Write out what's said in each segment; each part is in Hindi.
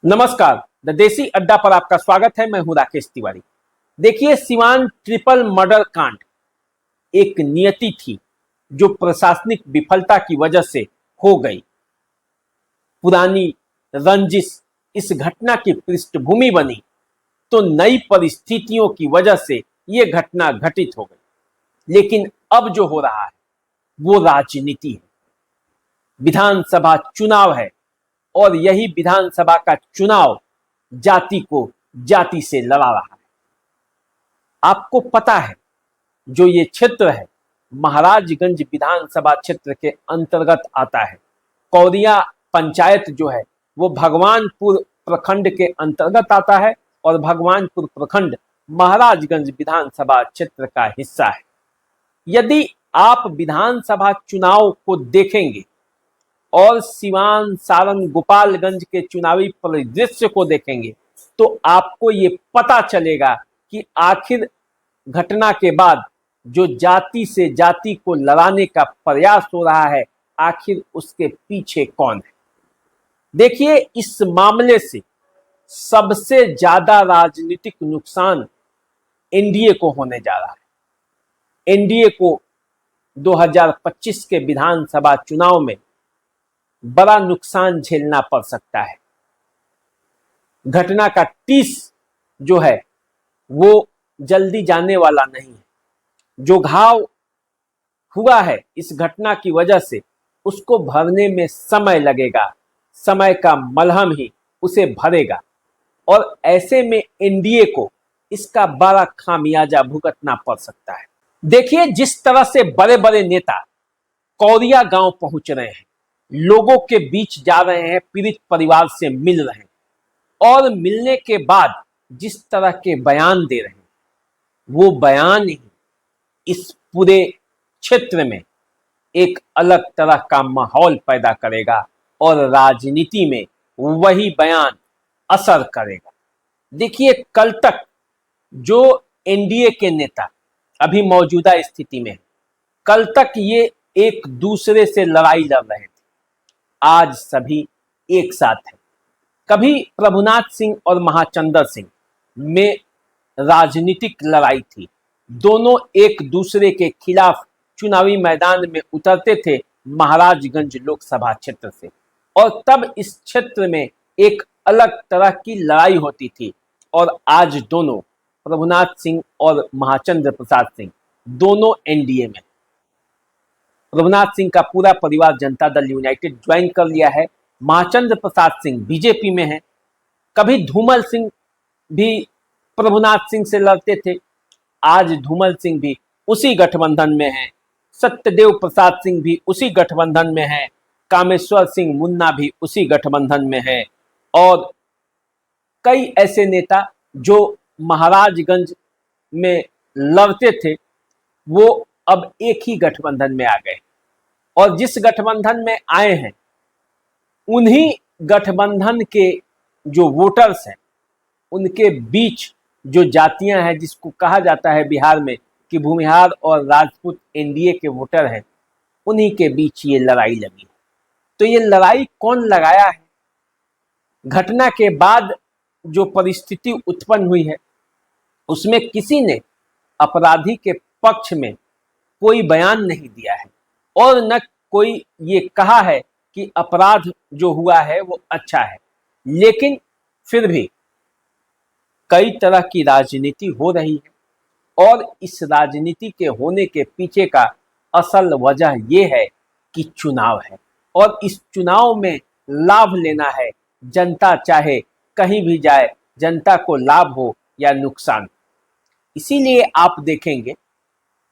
नमस्कार। द देसी अड्डा पर आपका स्वागत है। मैं हूं राकेश तिवारी। देखिए, सिवान ट्रिपल मर्डर कांड एक नियति थी जो प्रशासनिक विफलता की वजह से हो गई। पुरानी रंजिश इस घटना की पृष्ठभूमि बनी तो नई परिस्थितियों की वजह से यह घटना घटित हो गई। लेकिन अब जो हो रहा है वो राजनीति है, विधानसभा चुनाव है और यही विधानसभा का चुनाव जाति को जाति से लड़ा रहा है। आपको पता है, जो ये क्षेत्र है महाराजगंज विधानसभा क्षेत्र के अंतर्गत आता है। कौरिया पंचायत जो है वो भगवानपुर प्रखंड के अंतर्गत आता है और भगवानपुर प्रखंड महाराजगंज विधानसभा क्षेत्र का हिस्सा है। यदि आप विधानसभा चुनाव को देखेंगे और सिवान, सारण, गोपालगंज के चुनावी परिदृश्य को देखेंगे तो आपको ये पता चलेगा कि आखिर घटना के बाद जो जाति से जाति को लड़ाने का प्रयास हो रहा है, आखिर उसके पीछे कौन है। देखिए, इस मामले से सबसे ज्यादा राजनीतिक नुकसान एनडीए को होने जा रहा है। एनडीए को 2025 के विधानसभा चुनाव में बड़ा नुकसान झेलना पड़ सकता है। घटना का टीस जो है वो जल्दी जाने वाला नहीं है। जो घाव हुआ है इस घटना की वजह से उसको भरने में समय लगेगा। समय का मलहम ही उसे भरेगा और ऐसे में एनडीए को इसका बड़ा खामियाजा भुगतना पड़ सकता है। देखिए, जिस तरह से बड़े बड़े नेता कौरिया गांव पहुंच रहे हैं, लोगों के बीच जा रहे हैं, पीड़ित परिवार से मिल रहे हैं और मिलने के बाद जिस तरह के बयान दे रहे हैं, वो बयान ही इस पूरे क्षेत्र में एक अलग तरह का माहौल पैदा करेगा और राजनीति में वही बयान असर करेगा। देखिए, कल तक जो एनडीए के नेता अभी मौजूदा स्थिति में है, कल तक ये एक दूसरे से लड़ाई लड़ रहे थे, आज सभी एक साथ हैं। कभी प्रभुनाथ सिंह और महाचंद्र सिंह में राजनीतिक लड़ाई थी, दोनों एक दूसरे के खिलाफ चुनावी मैदान में उतरते थे महाराजगंज लोकसभा क्षेत्र से, और तब इस क्षेत्र में एक अलग तरह की लड़ाई होती थी। और आज दोनों, प्रभुनाथ सिंह और महाचंद्र प्रसाद सिंह, दोनों एनडीए में। प्रभुनाथ सिंह का पूरा परिवार जनता दल यूनाइटेड ज्वाइन कर लिया है। महाचंद्र प्रसाद सिंह बीजेपी में है। कभी धूमल सिंह भी प्रभुनाथ सिंह से लड़ते थे, आज धूमल सिंह भी उसी गठबंधन में है। सत्यदेव प्रसाद सिंह भी उसी गठबंधन में है। कामेश्वर सिंह मुन्ना भी उसी गठबंधन में है और कई ऐसे नेता जो महाराजगंज में लड़ते थे वो अब एक ही गठबंधन में आ गए और जिस गठबंधन में आए हैं उन्हीं गठबंधन के जो वोटर्स हैं, उनके बीच जो जातियां हैं, जिसको कहा जाता है बिहार में कि भूमिहार और राजपूत एनडीए के वोटर हैं, उन्हीं के बीच ये लड़ाई लगी है। तो ये लड़ाई कौन लगाया है? घटना के बाद जो परिस्थिति उत्पन्न हुई है उसमें किसी ने अपराधी के पक्ष में कोई बयान नहीं दिया है और न कोई ये कहा है कि अपराध जो हुआ है वो अच्छा है। लेकिन फिर भी कई तरह की राजनीति हो रही है और इस राजनीति के होने के पीछे का असल वजह ये है कि चुनाव है और इस चुनाव में लाभ लेना है। जनता चाहे कहीं भी जाए, जनता को लाभ हो या नुकसान। इसीलिए आप देखेंगे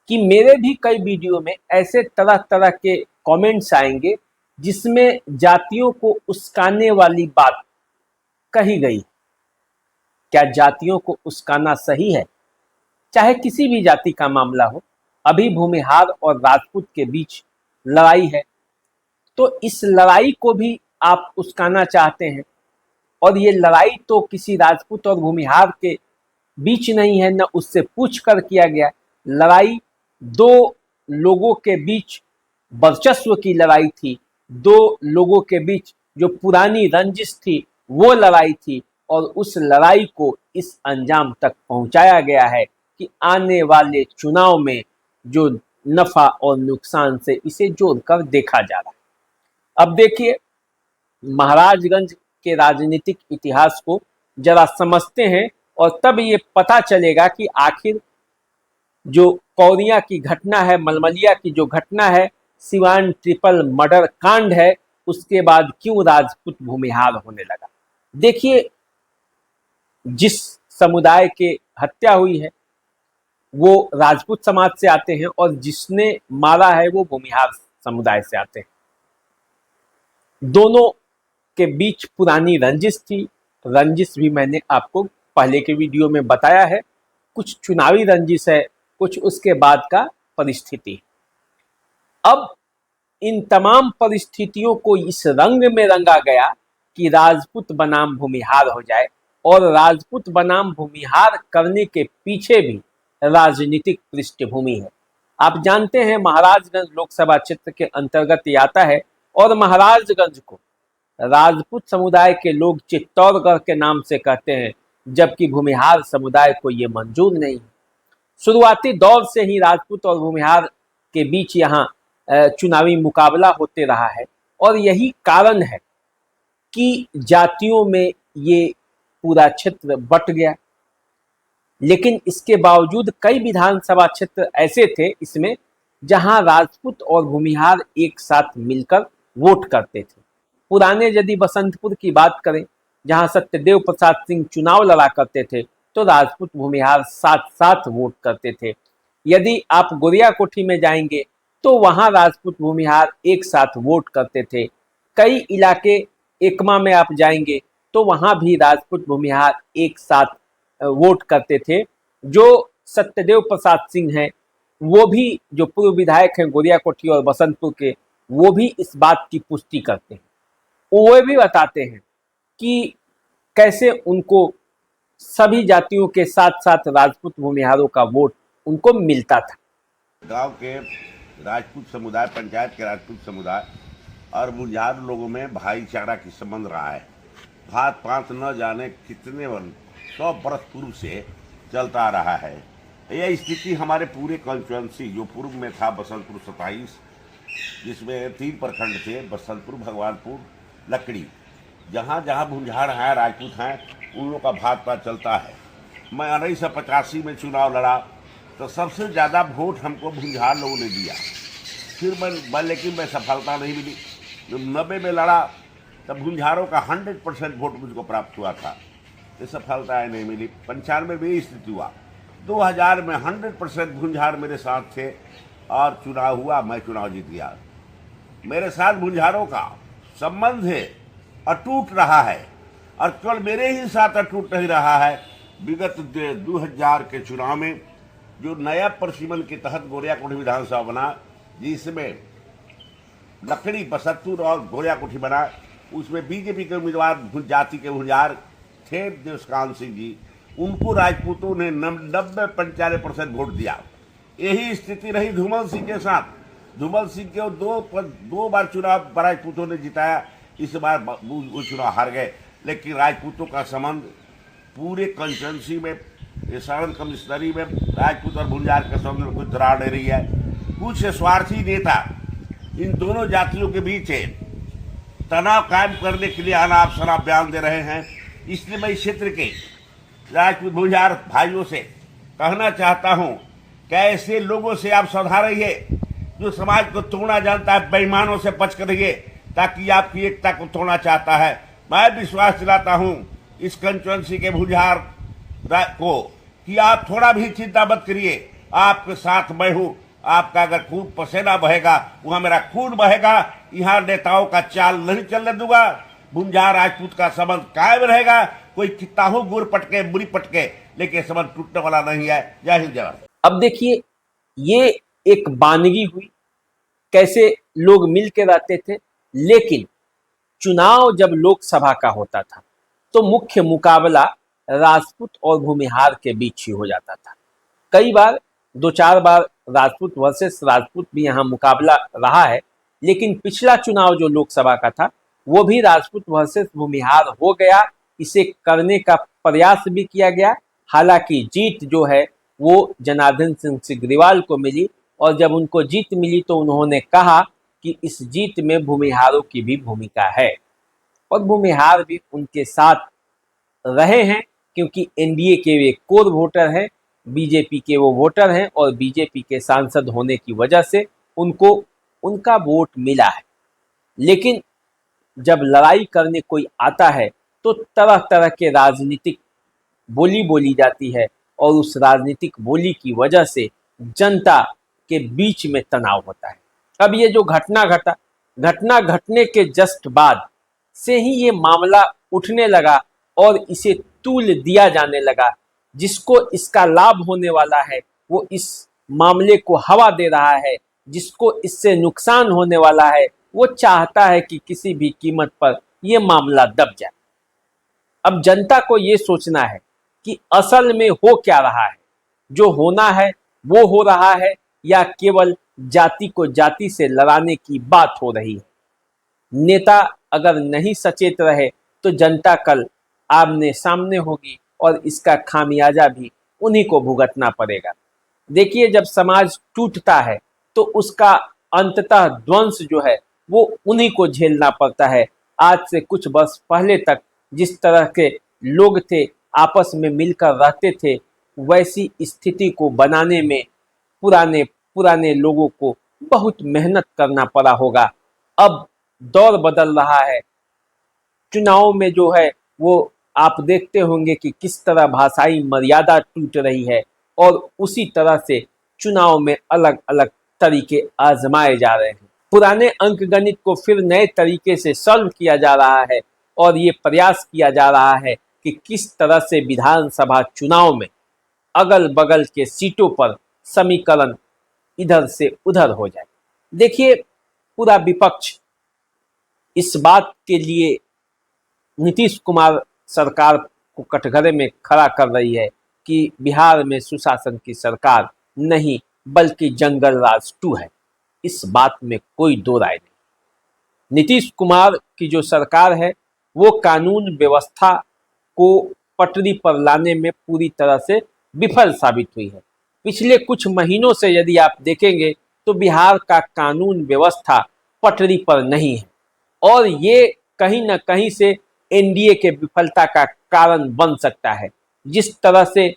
कि मेरे भी कई वीडियो में ऐसे तरह तरह के कमेंट्स आएंगे जिसमें जातियों को उस्काने वाली बात कही गई। क्या जातियों को उस्काना सही है? चाहे किसी भी जाति का मामला हो, अभी भूमिहार और राजपूत के बीच लड़ाई है तो इस लड़ाई को भी आप उस्काना चाहते हैं। और ये लड़ाई तो किसी राजपूत और भूमिहार के बीच नहीं है, न उससे पूछ कर किया गया। लड़ाई दो लोगों के बीच वर्चस्व की लड़ाई थी, दो लोगों के बीच जो पुरानी रंजिश थी वो लड़ाई थी और उस लड़ाई को इस अंजाम तक पहुंचाया गया है कि आने वाले चुनाव में जो नफा और नुकसान से इसे जोड़कर देखा जा रहा है। अब देखिए, महाराजगंज के राजनीतिक इतिहास को जरा समझते हैं और तब ये पता चलेगा कि आखिर जो पौरिया की घटना है, मलमलिया की जो घटना है, सिवान ट्रिपल मर्डर कांड है, उसके बाद क्यों राजपूत भूमिहार होने लगा। देखिए, जिस समुदाय के हत्या हुई है वो राजपूत समाज से आते हैं और जिसने मारा है वो भूमिहार समुदाय से आते हैं। दोनों के बीच पुरानी रंजिश थी। रंजिश भी मैंने आपको पहले के वीडियो में बताया है। कुछ चुनावी रंजिश है, कुछ उसके बाद का परिस्थिति। अब इन तमाम परिस्थितियों को इस रंग में रंगा गया कि राजपूत बनाम भूमिहार हो जाए, और राजपूत बनाम भूमिहार करने के पीछे भी राजनीतिक पृष्ठभूमि है। आप जानते हैं महाराजगंज लोकसभा क्षेत्र के अंतर्गत ये आता है और महाराजगंज को राजपूत समुदाय के लोग चित्तौड़गढ़ के नाम से कहते हैं, जबकि भूमिहार समुदाय को ये मंजूर नहीं है। शुरुआती दौर से ही राजपूत और भूमिहार के बीच यहाँ चुनावी मुकाबला होते रहा है और यही कारण है कि जातियों में ये पूरा क्षेत्र बट गया। लेकिन इसके बावजूद कई विधानसभा क्षेत्र ऐसे थे इसमें जहां राजपूत और भूमिहार एक साथ मिलकर वोट करते थे। पुराने यदि बसंतपुर की बात करें, जहां सत्यदेव प्रसाद सिंह चुनाव लड़ा करते थे, तो राजपूत भूमिहार साथ साथ वोट करते थे। यदि आप गोरियाकोठी में जाएंगे तो वहां राजपूत भूमिहार एक साथ वोट करते थे। कई इलाके एकमा में आप जाएंगे तो वहां भी राजपूत भूमिहार एक साथ वोट करते थे। जो सत्यदेव प्रसाद सिंह हैं, वो भी जो पूर्व विधायक हैं गोरियाकोठी और बसंतपुर के, वो भी इस बात की पुष्टि करते हैं। वो भी बताते हैं कि कैसे उनको सभी जातियों के साथ साथ राजपूत भूमिहारों का वोट उनको मिलता था। गांव के राजपूत समुदाय, पंचायत के राजपूत समुदाय और भूमिहार लोगों में भाईचारा की संबंध रहा है। भात पात न जाने कितने 100 बरस पूर्व से चलता रहा है। यह स्थिति हमारे पूरे कॉन्स्टिट्यूएंसी जो पूर्व में था बसंतपुर 27, जिसमें 3 प्रखंड थे, बसंतपुर, भगवानपुर, लकड़ी, जहाँ जहाँ भूमिहार हैं, राजपूत हैं, उन लोगों का भात पात चलता है। मैं 1985 में चुनाव लड़ा तो सबसे ज़्यादा वोट हमको भूमिहार लोगों ने दिया। फिर लेकिन मैं सफलता नहीं मिली। जब 90 में लड़ा तब भूमिहारों का 100% वोट मुझको प्राप्त हुआ था, ये सफलता नहीं मिली। 95 में ये स्थिति हुआ। 2000 में 100% भूमिहार मेरे साथ थे और चुनाव हुआ, मैं चुनाव जीत गया। मेरे साथ भूमिहारों का संबंध है अटूट रहा है और केवल मेरे ही साथ अटूट नहीं रहा है। विगत 2000 के चुनाव में जो नया परिसीमन के तहत गोरियाकोठी विधानसभा बना, जिसमें लकड़ी, बसंतपुर और गोरियाकोठी बना, उसमें बीजेपी के उम्मीदवार जाति के भूमिहार थे देवकांत सिंह जी। उनको राजपूतों ने 90-95% वोट दिया। यही स्थिति रही धूमल सिंह के साथ। धूमल सिंह के दो बार चुनाव राजपूतों ने जिताया, इस बार वो चुनाव हार गए। लेकिन राजपूतों का संबंध पूरे कंस्टिट्यूएंसी में, सदन कमिश्नरी में राजपूत और भूमिहार के संबंध में कुछ दरार नहीं रही है। कुछ स्वार्थी नेता इन दोनों जातियों के बीच तनाव कायम करने के लिए अनाप शनाप बयान दे रहे हैं। इसलिए मैं इस क्षेत्र के राजपूत भूमिहार भाइयों से कहना चाहता हूं कि ऐसे लोगों से आप सावधान रहिए जो समाज को तोड़ना जानता है। बेईमानों से बच कर रहिए ताकि आपकी एकता को तोड़ना चाहता है। मैं विश्वास दिलाता हूं इस कंस्टिट्यूएंसी के भूमिहार को कि आप थोड़ा भी चिंता मत करिए, आपके साथ मैं हूं। आपका अगर खून पसीना बहेगा, वहां मेरा खून बहेगा। यहाँ नेताओं का चाल नहीं चलने दूंगा। भूमिहार राजपूत का संबंध कायम रहेगा। कोई कितना हो गुर पटके, बुरी पटके, लेकिन संबंध टूटने वाला नहीं है। जय हिंद, जय भारत। अब देखिए, ये एक बानगी हुई, कैसे लोग मिल के रहते थे। लेकिन चुनाव जब लोकसभा का होता था तो मुख्य मुकाबला राजपूत और भूमिहार के बीच ही हो जाता था। कई बार 2-4 बार राजपूत वर्सेस राजपूत भी यहाँ मुकाबला रहा है। लेकिन पिछला चुनाव जो लोकसभा का था वो भी राजपूत वर्सेस भूमिहार हो गया। इसे करने का प्रयास भी किया गया। हालांकि जीत जो है वो जनार्दन सिंह सिग्रीवाल को मिली, और जब उनको जीत मिली तो उन्होंने कहा कि इस जीत में भूमिहारों की भी भूमिका है, और भूमिहार भी उनके साथ रहे हैं, क्योंकि एनडीए के वे कोर वोटर हैं, बीजेपी के वो वोटर हैं, और बीजेपी के सांसद होने की वजह से उनको उनका वोट मिला है। लेकिन जब लड़ाई करने कोई आता है तो तरह तरह के राजनीतिक बोली बोली जाती है, और उस राजनीतिक बोली की वजह से जनता के बीच में तनाव होता है। अब ये जो घटना घटने के जस्ट बाद से ही ये मामला उठने लगा और इसे तूल दिया जाने लगा। जिसको इसका लाभ होने वाला है वो इस मामले को हवा दे रहा है, जिसको इससे नुकसान होने वाला है वो चाहता है कि किसी भी कीमत पर यह मामला दब जाए। अब जनता को ये सोचना है कि असल में हो क्या रहा है, जो होना है वो हो रहा है, या केवल जाति को जाति से लड़ाने की बात हो रही है। नेता अगर नहीं सचेत रहे तो जनता कल आमने सामने होगी, और इसका खामियाजा भी उन्हीं को भुगतना पड़ेगा। देखिए, जब समाज टूटता है तो उसका अंततः ध्वंस जो है वो उन्हीं को झेलना पड़ता है। आज से कुछ वर्ष पहले तक जिस तरह के लोग थे, आपस में मिलकर रहते थे, वैसी स्थिति को बनाने में पुराने लोगों को बहुत मेहनत करना पड़ा होगा। अब दौर बदल रहा है। चुनाव में जो है वो आप देखते होंगे कि किस तरह भाषाई मर्यादा टूट रही है, और उसी तरह से चुनाव में अलग अलग तरीके आजमाए जा रहे हैं। पुराने अंकगणित को फिर नए तरीके से सॉल्व किया जा रहा है, और ये प्रयास किया जा रहा है कि किस तरह से विधानसभा चुनाव में अगल बगल के सीटों पर समीकरण इधर से उधर हो जाए। देखिए, पूरा विपक्ष इस बात के लिए नीतीश कुमार सरकार को कटघरे में खड़ा कर रही है कि बिहार में सुशासन की सरकार नहीं बल्कि जंगल राज 2 है। इस बात में कोई दो राय नहीं। नीतीश कुमार की जो सरकार है वो कानून व्यवस्था को पटरी पर लाने में पूरी तरह से विफल साबित हुई है। पिछले कुछ महीनों से यदि आप देखेंगे तो बिहार का कानून व्यवस्था पटरी पर नहीं है, और ये कहीं ना कहीं से एनडीए के विफलता का कारण बन सकता है। जिस तरह से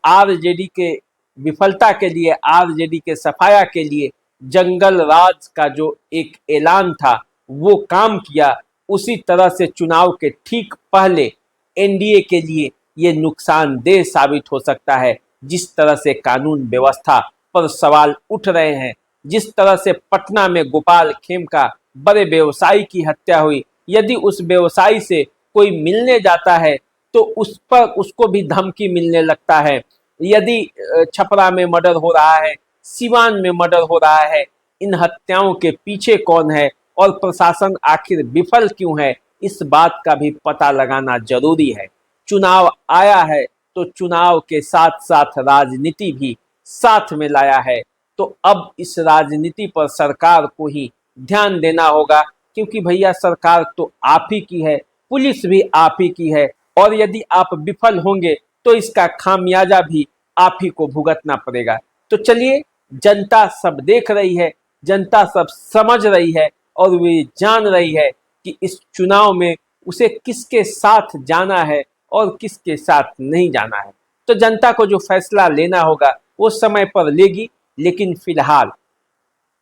आरजेडी के विफलता के लिए, आरजेडी के सफाया के लिए जंगल राज का जो एक ऐलान था वो काम किया, उसी तरह से चुनाव के ठीक पहले एनडीए के लिए ये नुकसानदेह साबित हो सकता है। जिस तरह से कानून व्यवस्था पर सवाल उठ रहे हैं, जिस तरह से पटना में गोपाल खेम का बड़े व्यवसायी की हत्या हुई, यदि उस व्यवसायी से कोई मिलने जाता है तो उस पर उसको भी धमकी मिलने लगता है। यदि छपरा में मर्डर हो रहा है, सिवान में मर्डर हो रहा है, इन हत्याओं के पीछे कौन है और प्रशासन आखिर विफल क्यों है, इस बात का भी पता लगाना जरूरी है। चुनाव आया है तो चुनाव के साथ साथ राजनीति भी साथ में लाया है, तो अब इस राजनीति पर सरकार को ही ध्यान देना होगा, क्योंकि भैया सरकार तो आप ही की है, पुलिस भी आप ही की है, और यदि आप विफल होंगे तो इसका खामियाजा भी आप ही को भुगतना पड़ेगा। तो चलिए, जनता सब देख रही है, जनता सब समझ रही है, और वे जान रही है कि इस चुनाव में उसे किसके साथ जाना है और किसके साथ नहीं जाना है। तो जनता को जो फैसला लेना होगा वो समय पर लेगी, लेकिन फिलहाल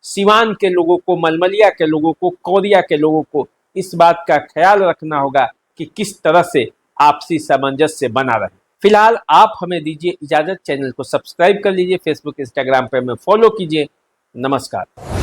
सिवान के लोगों को, मलमलिया के लोगों को, कोरिया के लोगों को इस बात का ख्याल रखना होगा कि किस तरह से आपसी सामंजस्य बना रहे। फिलहाल आप हमें दीजिए इजाजत, चैनल को सब्सक्राइब कर लीजिए, फेसबुक इंस्टाग्राम पर हमें फॉलो कीजिए। नमस्कार।